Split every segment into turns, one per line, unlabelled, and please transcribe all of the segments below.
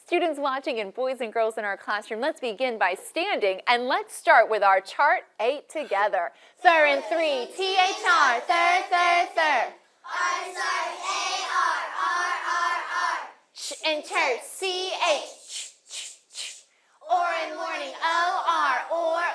Students watching and boys and girls in our classroom, let's begin by standing and let's start with our chart 8 together. Thir and 3, T-H-R, thir, thir, thir.
R star, A-R, R.
Ch and church, C-H, ch, ch, ch. Or in morning, O-R, or.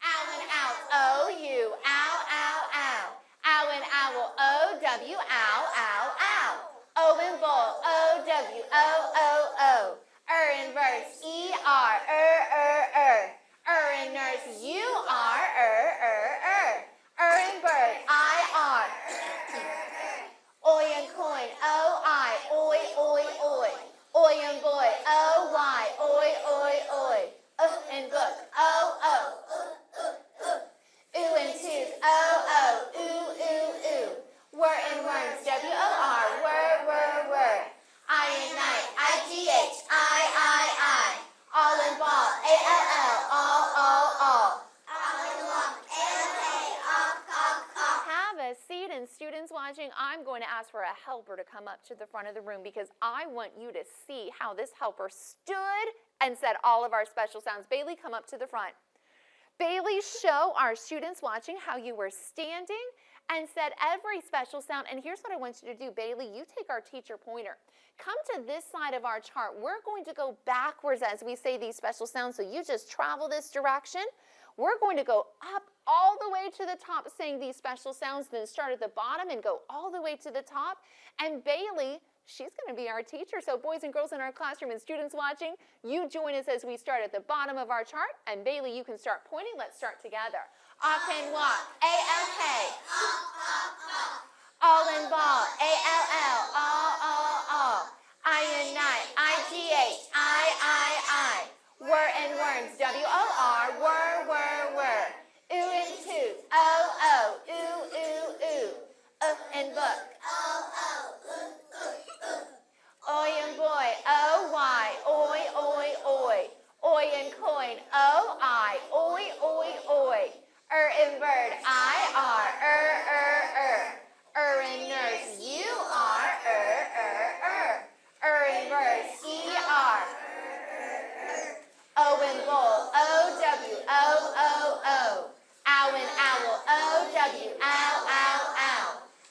Ow and out, O-U, ow, ow, ow. Ow and owl, O-W, ow, ow, ow. O in bull, O-W, O. In verse, E-R, in nurse, U-R, in bird, I-R. Oi and coin, O-I, oi. Oi and boy, O-Y, oi. And book, O. Ooh and tooth, O, ooh. Were and worms, W-O-R, were. I and night, I-G-H, I. All in ball, A-L-L, all.
All in walk, A-L-K, all.
Have a seat, and students watching, I'm going to ask for a helper to come up to the front of the room because I want you to see how this helper stood and said all of our special sounds. Bailey, come up to the front. Bailey, show our students watching how you were standing and said every special sound. And here's what I want you to do. Bailey, you take our teacher pointer. Come to this side of our chart. We're going to go backwards as we say these special sounds. So you just travel this direction. We're going to go up all the way to the top saying these special sounds, then start at the bottom and go all the way to the top. And Bailey, she's going to be our teacher. So boys and girls in our classroom and students watching, you join us as we start at the bottom of our chart. And Bailey, you can start pointing. Let's start together. Up and walk, A-L-K. All in ball, A-L-L, all. I and night, I-G-H, I. Were and worms, W-O-R, were. Ooh and tooth, O, ooh. And book, Oi and boy, O-Y, oi. Oi and coin, O-I, oi. In bird, I-R, in nurse, U-R, in verse, E-R. O in bull, O-W, O. Ow and owl, O-W, ow.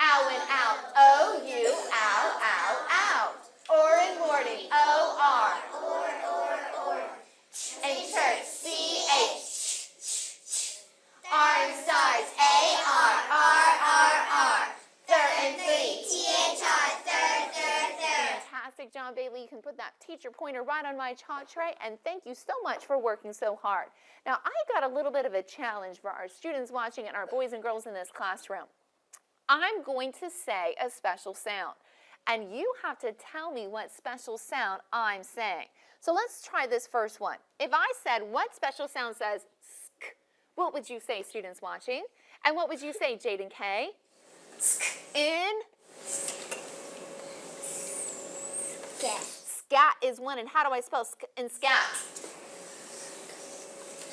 Ow and out, O-U, ow. Or in morning, O-R. In church, C-H. R in stars, A-R. Thir and three, T-H-R, thir. Fantastic job, Bailey. You can put that teacher pointer right on my chart tray, and thank you so much for working so hard. Now, I got a little bit of a challenge for our students watching and our boys and girls in this classroom. I'm going to say a special sound, and you have to tell me what special sound I'm saying. So let's try this first one. If I said, what special sound says sk, what would you say, students watching? And what would you say, Jaden K? In?
Scat.
Scat is one, and how do I spell in scat?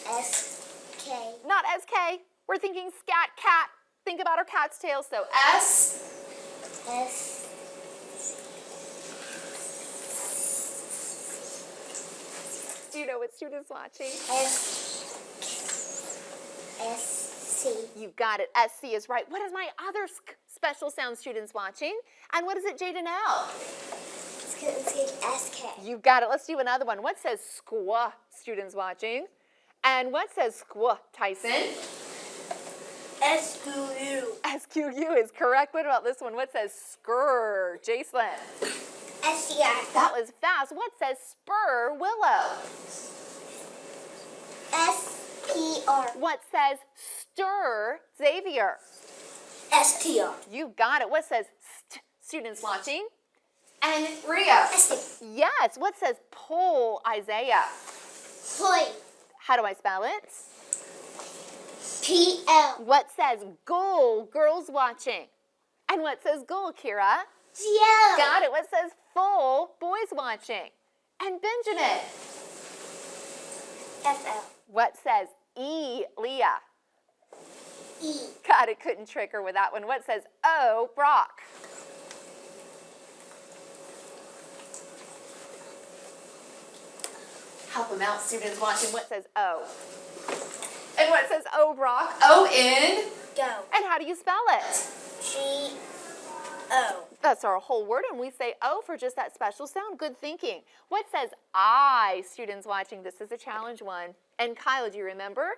S-K.
Not S-K. We're thinking scat, cat. Think about our cat's tail, so S. Do you know what students watching?
S-C.
You got it. S-C is right. What is my other special sound, students watching? And what is it, Jaden L?
S-K.
You got it. Let's do another one. What says squaw, students watching? And what says squaw, Tyson?
S-Q-U.
S-Q-U is correct. What about this one? What says skr, Jacelyn?
S-C-R.
That was fast. What says spur, Willow?
S-P-R.
What says stir, Xavier?
S-T-R.
You got it. What says st, students watching? And Rio?
S-T.
Yes. What says pull, Isaiah?
Point.
How do I spell it?
P-L.
What says goal, girls watching? And what says goal, Kira?
G-L.
Got it. What says full, boys watching? And Benjamin?
F-L.
What says E, Leah?
E.
God, it couldn't trick her with that one. What says O, Brock? Help them out, students watching. What says O? And what says O, Brock? O in?
Go.
And how do you spell it?
G-O.
That's our whole word, and we say O for just that special sound. Good thinking. What says I, students watching? This is a challenge one. And Kyle, do you remember?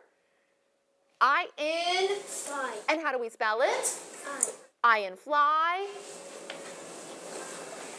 I in?
Fly.
And how do we spell it? I in fly.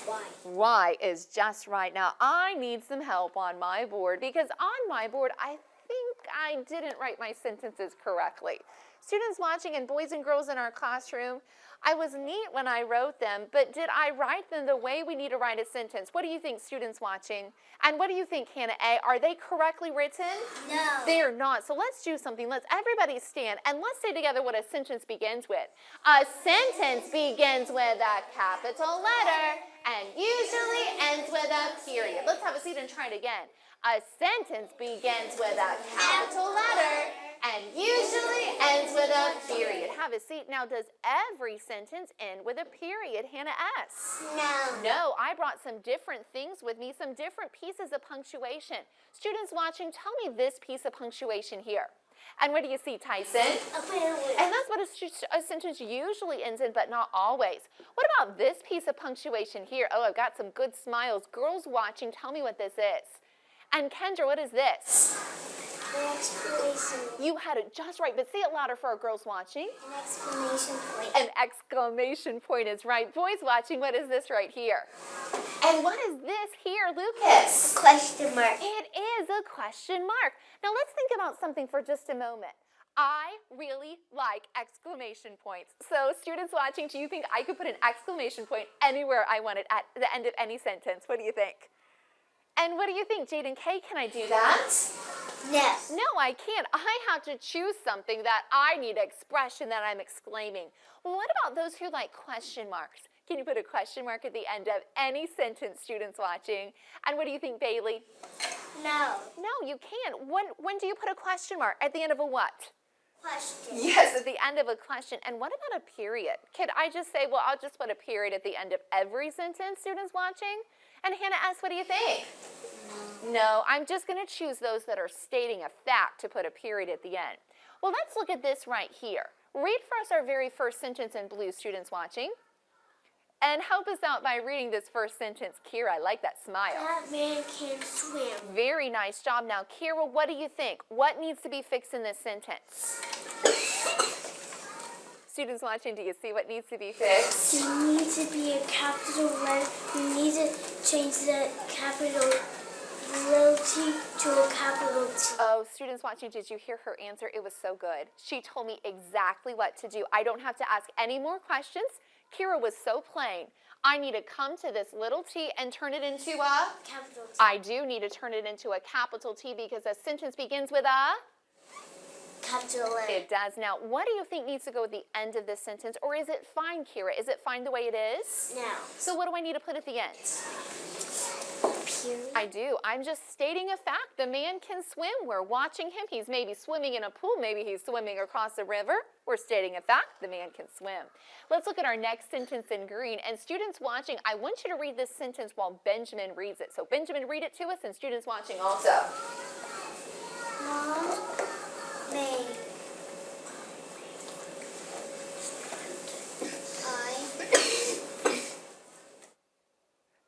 Y.
Y is just right. Now, I need some help on my board because on my board, I think I didn't write my sentences correctly. Students watching and boys and girls in our classroom, I was neat when I wrote them, but did I write them the way we need to write a sentence? What do you think, students watching? And what do you think, Hannah A? Are they correctly written?
No.
They are not. So let's do something. Let's everybody stand and let's say together what a sentence begins with. A sentence begins with a capital letter and usually ends with a period. Let's have a seat and try it again. A sentence begins with a capital letter and usually ends with a period. Have a seat. Now, does every sentence end with a period, Hannah S?
No.
No, I brought some different things with me, some different pieces of punctuation. Students watching, tell me this piece of punctuation here. And what do you see, Tyson?
A period.
And that's what a sentence usually ends in, but not always. What about this piece of punctuation here? Oh, I've got some good smiles. Girls watching, tell me what this is. And Kendra, what is this?
An exclamation.
You had it just right, but say it louder for our girls watching.
An exclamation point.
An exclamation point is right. Boys watching, what is this right here? And what is this here, Lucas?
A question mark.
It is a question mark. Now let's think about something for just a moment. I really like exclamation points. So students watching, do you think I could put an exclamation point anywhere I wanted at the end of any sentence? What do you think? And what do you think, Jaden K? Can I do that?
No.
No, I can't. I have to choose something that I need expression that I'm exclaiming. Well, what about those who like question marks? Can you put a question mark at the end of any sentence, students watching? And what do you think, Bailey?
No.
No, you can't. When do you put a question mark? At the end of a what?
Question.
Yes, at the end of a question. And what about a period? Could I just say, well, I'll just put a period at the end of every sentence, students watching? And Hannah S., what do you think? No, I'm just going to choose those that are stating a fact to put a period at the end. Well, let's look at this right here. Read for us our very first sentence in blue, students watching. And help us out by reading this first sentence. Kira, I like that smile.
That man can swim.
Very nice job. Now, Kira, what do you think? What needs to be fixed in this sentence? Students watching, do you see what needs to be fixed?
There needs to be a capital letter. You need to change the capital little T to a capital T.
Oh, students watching, did you hear her answer? It was so good. She told me exactly what to do. I don't have to ask any more questions. Kira was so plain. I need to come to this little T and turn it into a?
Capital T.
I do need to turn it into a capital T because a sentence begins with a?
Capital letter.
It does. Now, what do you think needs to go at the end of this sentence? Or is it fine, Kira? Is it fine the way it is?
No.
So what do I need to put at the end?
Period.
I do. I'm just stating a fact. The man can swim. We're watching him. He's maybe swimming in a pool. Maybe he's swimming across a river. We're stating a fact. The man can swim. Let's look at our next sentence in green. And students watching, I want you to read this sentence while Benjamin reads it. So Benjamin, read it to us, and students watching also.
Mom may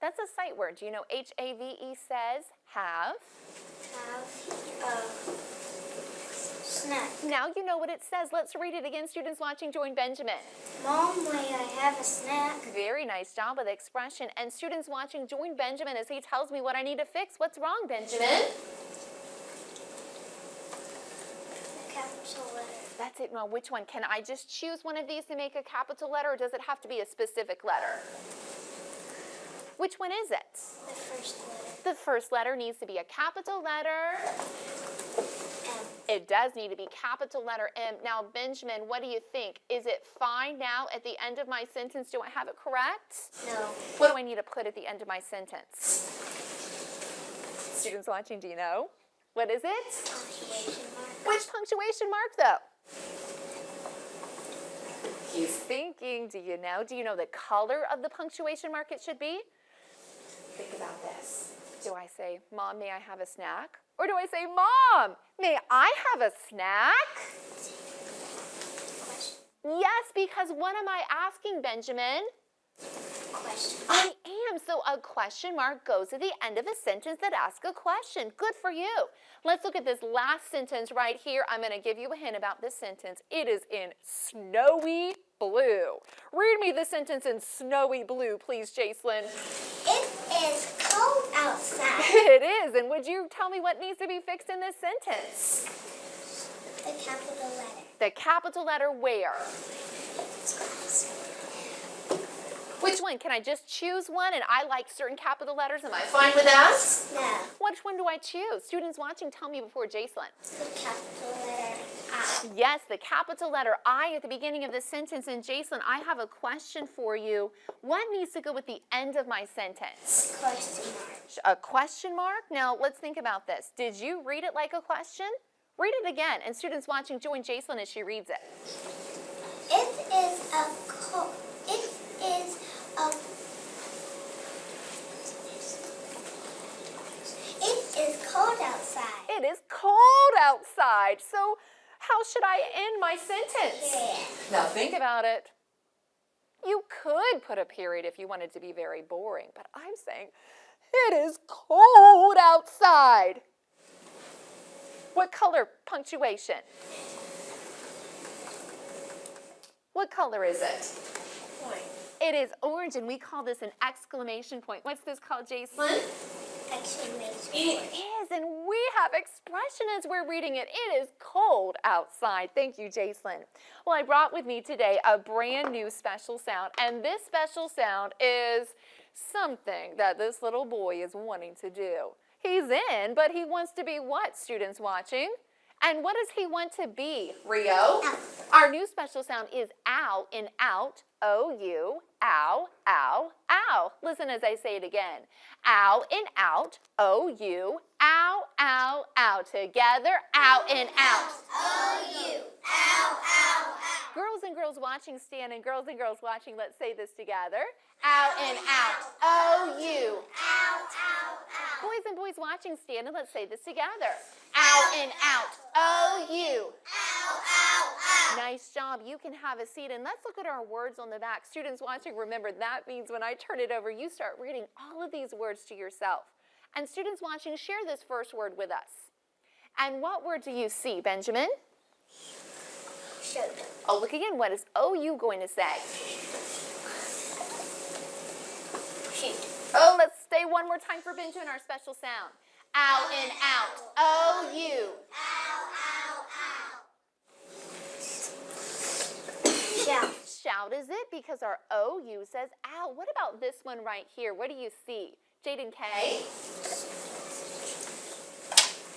That's a sight word. Do you know H-A-V-E says have?
have a snack.
Now you know what it says. Let's read it again. Students watching, join Benjamin.
Mom, may I have a snack?
Very nice job with expression. And students watching, join Benjamin as he tells me what I need to fix. What's wrong, Benjamin?
A capital letter.
That's it. Now, which one? Can I just choose one of these to make a capital letter, or does it have to be a specific letter? Which one is it?
The first letter.
The first letter needs to be a capital letter.
M.
It does need to be capital letter M. Now, Benjamin, what do you think? Is it fine now at the end of my sentence? Do I have it correct?
No.
What do I need to put at the end of my sentence? Students watching, do you know? What is it?
Punctuation mark.
Which punctuation mark, though? He's thinking. Do you know? Do you know the color of the punctuation mark it should be? Think about this. Do I say, Mom, may I have a snack? Or do I say, Mom, may I have a snack?
Question.
Yes, because what am I asking, Benjamin?
Question.
I am. So a question mark goes at the end of a sentence that asks a question. Good for you. Let's look at this last sentence right here. I'm going to give you a hint about this sentence. It is in snowy blue. Read me the sentence in snowy blue, please, Jacelyn.
It is cold outside.
It is. And would you tell me what needs to be fixed in this sentence?
The capital letter.
The capital letter where? Which one? Can I just choose one? And I like certain capital letters. Am I fine with that?
No.
Which one do I choose? Students watching, tell me before Jacelyn.
The capital letter I.
Yes, the capital letter I at the beginning of the sentence. And Jacelyn, I have a question for you. What needs to go with the end of my sentence?
Question mark.
A question mark? Now, let's think about this. Did you read it like a question? Read it again. And students watching, join Jacelyn as she reads it.
It is a cold. It is a. It is cold outside.
It is cold outside. So how should I end my sentence?
Yeah.
Now think about it. You could put a period if you wanted to be very boring, but I'm saying it is cold outside. What color punctuation? What color is it?
Point.
It is orange, and we call this an exclamation point. What's this called, Jacelyn?
Exclamation
It
point.
is, and we have expression as we're reading it. It is cold outside. Thank you, Jacelyn. Well, I brought with me today a brand new special sound, and this special sound is something that this little boy is wanting to do. He's in, but he wants to be what, students watching? And what does he want to be, Rio?
Ow.
Our new special sound is ow in out, O-U, ow, ow, ow. Listen as I say it again. Ow in out, O-U, ow, ow, ow. Together, ow in out.
O-U. Ow, ow, ow.
Girls and girls watching, stand, and girls watching, let's say this together. Ow in out, O-U.
Ow, ow, ow.
Boys and boys watching, stand, and let's say this together. Ow in out, O-U.
Ow, ow, ow.
Nice job. You can have a seat, and let's look at our words on the back. Students watching, remember that means when I turn it over, you start reading all of these words to yourself. And students watching, share this first word with us. And what word do you see, Benjamin?
Show them.
Oh, look again. What is OU going to say?
Shoot.
Oh, let's stay one more time for Benjamin, our special sound. Ow in out, O-U.
Ow, ow, ow. Shout.
Shout is it because our OU says ow. What about this one right here? What do you see? Jaden K?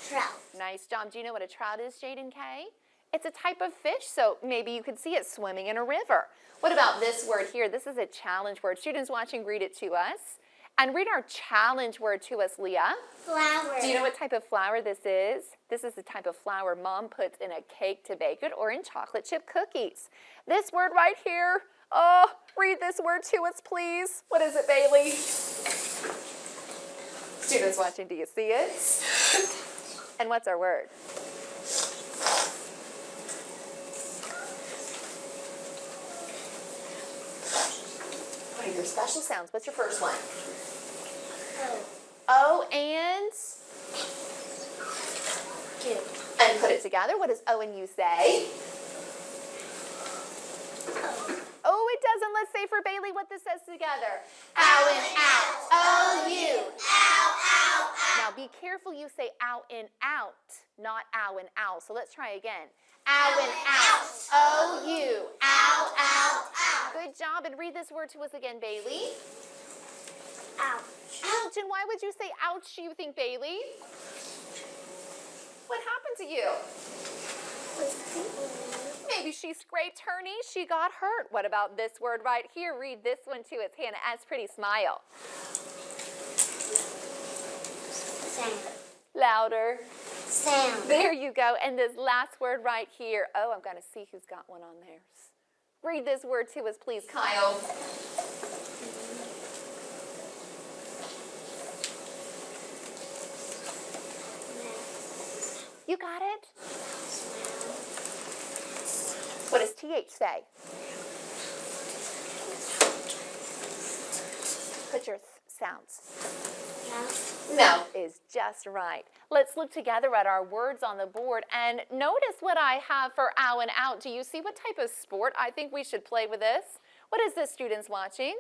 Trout.
Nice job. Do you know what a trout is, Jaden K? It's a type of fish, so maybe you could see it swimming in a river. What about this word here? This is a challenge word. Students watching, read it to us. And read our challenge word to us, Leah.
Flower.
Do you know what type of flour this is? This is the type of flour Mom puts in a cake to bake it or in chocolate chip cookies. This word right here, oh, read this word to us, please. What is it, Bailey? Students watching, do you see it? And what's our word? What are your special sounds? What's your first one? O and?
Two.
And put it together. What does O and U say? Oh, it doesn't. Let's say for Bailey what this says together. Ow and out. O-U.
Ow, ow, ow.
Now be careful you say ow and out, not ow and ow. So let's try again. Ow and out. O-U. Ow, ow, ow. Good job. And read this word to us again, Bailey.
Ouch.
Ouch. And why would you say ouch, you think, Bailey? What happened to you? Maybe she scraped her knee. She got hurt. What about this word right here? Read this one too. It's Hannah S. Pretty smile.
Sound.
Louder.
Sound.
There you go. And this last word right here. Oh, I'm going to see who's got one on theirs. Read this word to us, please, Kyle. You got it? What does TH say? Put your sounds. No is just right. Let's look together at our words on the board and notice what I have for ow and out. Do you see what type of sport I think we should play with this? What is this, students watching?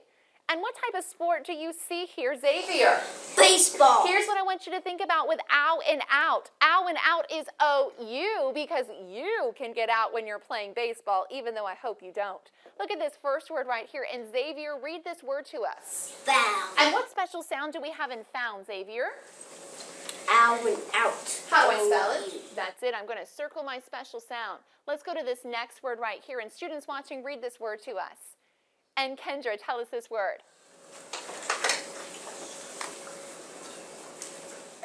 And what type of sport do you see here, Xavier?
Baseball.
Here's what I want you to think about with ow and out. Ow and out is O-U because you can get out when you're playing baseball, even though I hope you don't. Look at this first word right here. And Xavier, read this word to us.
Found.
And what special sound do we have in found, Xavier?
Ow and out.
How do I spell it? That's it. I'm going to circle my special sound. Let's go to this next word right here. And students watching, read this word to us. And Kendra, tell us this word.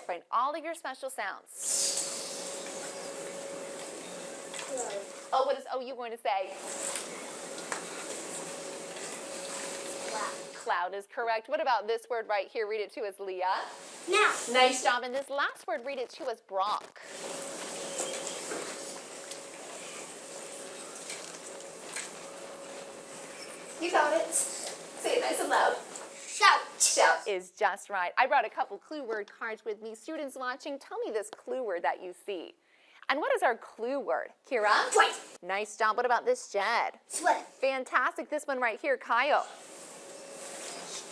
Find all of your special sounds. Oh, what is OU going to say? Cloud is correct. What about this word right here? Read it to us, Leah.
Now.
Nice job. And this last word, read it to us, Brock. You got it. Say it nice and loud.
Shout.
Shout is just right. I brought a couple clue word cards with me. Students watching, tell me this clue word that you see. And what is our clue word? Kira?
Sweat.
Nice job. What about this, Jed?
Sweat.
Fantastic. This one right here, Kyle.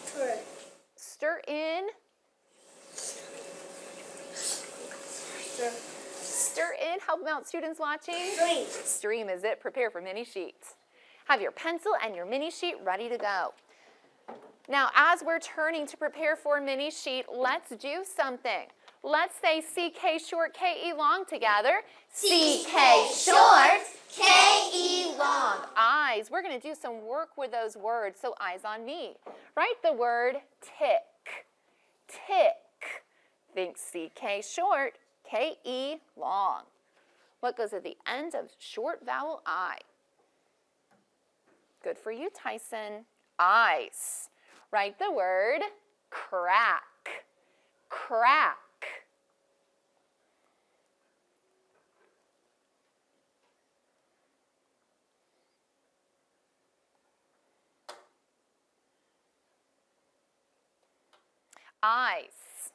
Stir.
Stir in.
Stir.
Stir in. Help them out, students watching.
Stream.
Stream is it. Prepare for mini sheets. Have your pencil and your mini sheet ready to go. Now, as we're turning to prepare for mini sheet, let's do something. Let's say CK short, KE long together.
CK short,
KE long. Eyes. We're going to do some work with those words, so eyes on me. Write the word tick. Tick. Think CK short, KE long. What goes at the end of short vowel I? Good for you, Tyson. Eyes. Write the word crack. Crack. Eyes.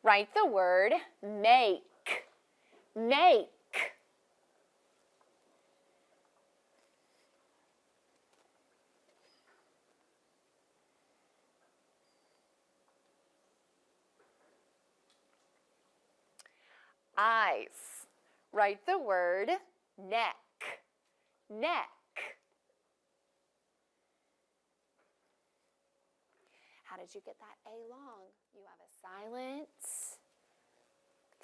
Write the word make. Make. Eyes. Write the word neck. Neck. How did you get that A long? You have a silence.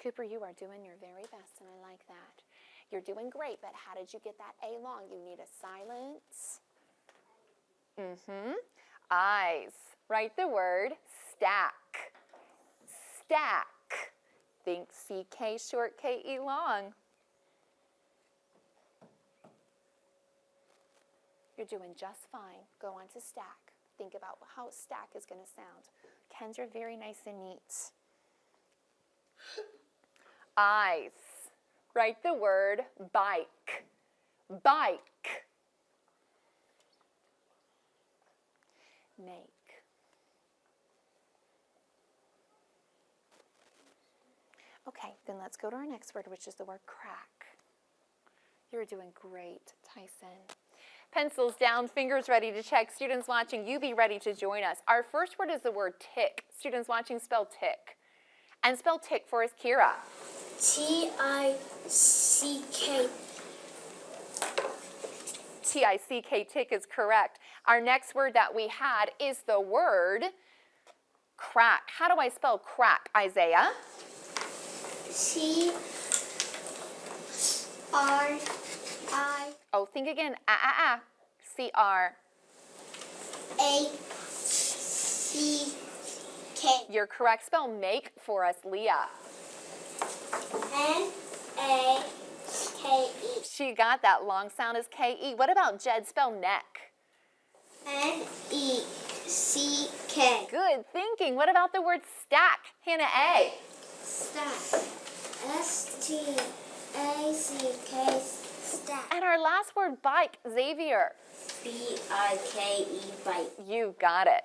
Cooper, you are doing your very best, and I like that. You're doing great, but how did you get that A long? You need a silence. Eyes. Write the word stack. Stack. Think CK short, KE long. You're doing just fine. Go on to stack. Think about how stack is going to sound. Kendra, very nice and neat. Eyes. Write the word bike. Bike. Make. Okay, then let's go to our next word, which is the word crack. You're doing great, Tyson. Pencils down, fingers ready to check. Students watching, you be ready to join us. Our first word is the word tick. Students watching, spell tick. And spell tick for us, Kira.
T-I-C-K.
T-I-C-K, tick is correct. Our next word that we had is the word crack. How do I spell crack, Isaiah?
C-R-I.
Oh, think again. C-R-A-C-K. You're correct. Spell make for us, Leah.
N-A-K-E.
She got that long sound as K-E. What about Jed? Spell neck.
N-E-C-K.
Good thinking. What about the word stack? Hannah A.
Stack. S-T-A-C-K, stack.
And our last word, bike, Xavier.
B-I-K-E, bike.
You got it.